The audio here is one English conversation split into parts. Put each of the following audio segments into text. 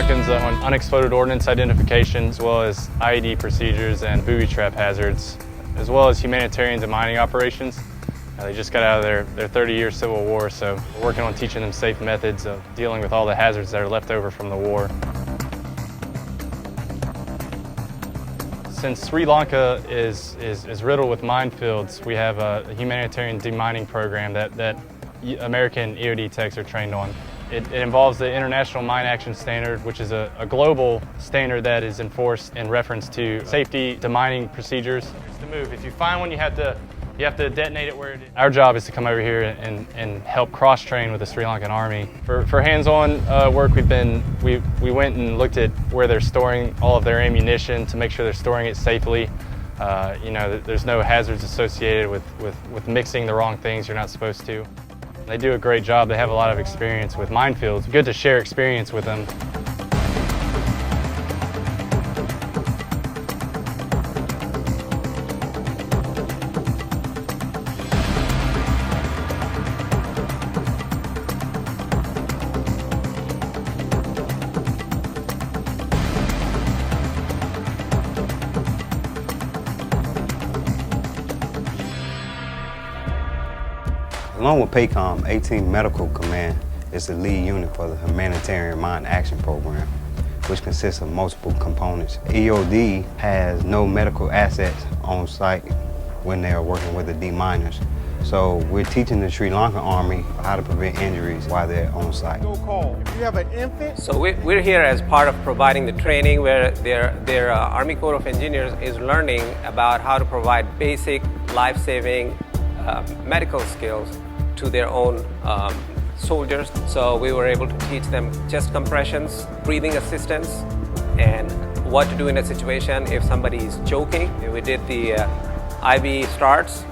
Lankans on unexploded ordnance identification, as well as IED procedures and booby trap hazards, as well as humanitarians and mining operations. They just got out of their 30-year civil war, so we're working on teaching them safe methods of dealing with all the hazards that are left over from the war. Since Sri Lanka is riddled with minefields, we have a humanitarian demining program that American EOD techs are trained on. It involves the International Mine Action Standard, which is a global standard that is enforced in reference to safety demining procedures. It's the move. If you find one, you have to detonate it where it is. Our job is to come over here and help cross-train with the Sri Lankan Army. For hands-on work, we went and looked at where they're storing all of their ammunition to make sure they're storing it safely. You know, there's no hazards associated with mixing the wrong things you're not supposed to. They do a great job. They have a lot of experience with minefields. Good to share experience with them. Along with PACOM, 18th Medical Command is the lead unit for the Humanitarian Mine Action Program, which consists of multiple components. EOD has no medical assets on site when they are working with the deminers. So we're teaching the Sri Lankan Army how to prevent injuries while they're on site. If you have an infant. So we're here as part of providing the training where their Army Corps of Engineers is learning about how to provide basic life-saving medical skills to their own soldiers. So we were able to teach them chest compressions, breathing assistance, and what to do in a situation if somebody is choking. We did the IV starts,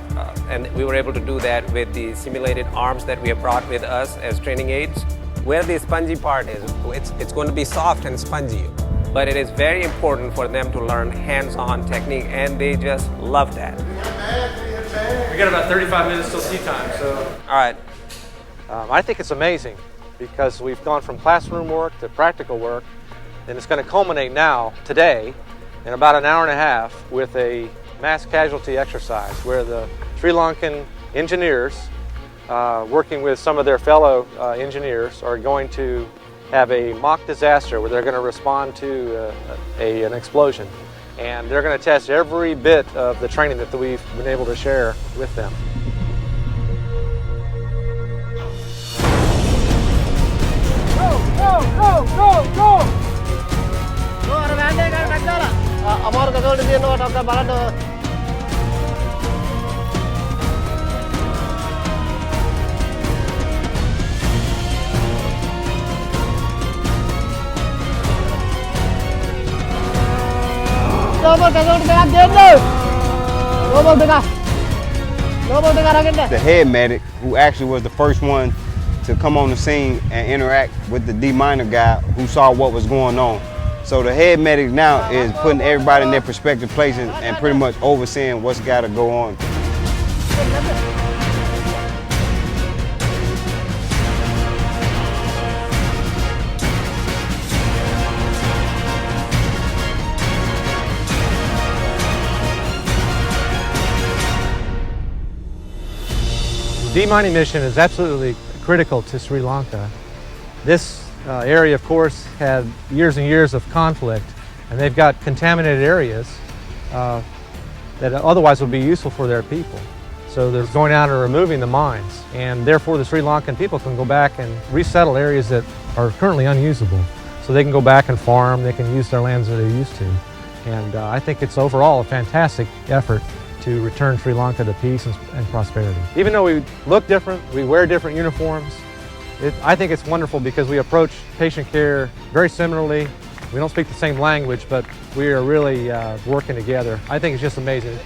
and we were able to do that with the simulated arms that we have brought with us as training aids. Where the spongy part is, it's going to be soft and spongy, but it is very important for them to learn hands-on technique, and they just love that. We got about 35 minutes till tea time, so. All right. I think it's amazing because we've gone from classroom work to practical work, and it's going to culminate now, today, in about an hour and a half with a mass casualty exercise where the Sri Lankan engineers, working with some of their fellow engineers, are going to have a mock disaster where they're going to respond to an explosion. And they're going to test every bit of the training that we've been able to share with them. The head medic, who actually was the first one to come on the scene and interact with the deminer guy who saw what was going on. So the head medic now is putting everybody in their prospective places and pretty much overseeing what's got to go on. Demining mission is absolutely critical to Sri Lanka. This area, of course, had years and years of conflict, and they've got contaminated areas that otherwise would be useful for their people. So they're going out and removing the mines, and therefore the Sri Lankan people can go back and resettle areas that are currently unusable. So they can go back and farm, they can use their lands that they're used to. And I think it's overall a fantastic effort to return Sri Lanka to peace and prosperity. Even though we look different, we wear different uniforms, I think it's wonderful because we approach patient care very similarly. We don't speak the same language, but we are really working together. I think it's just amazing.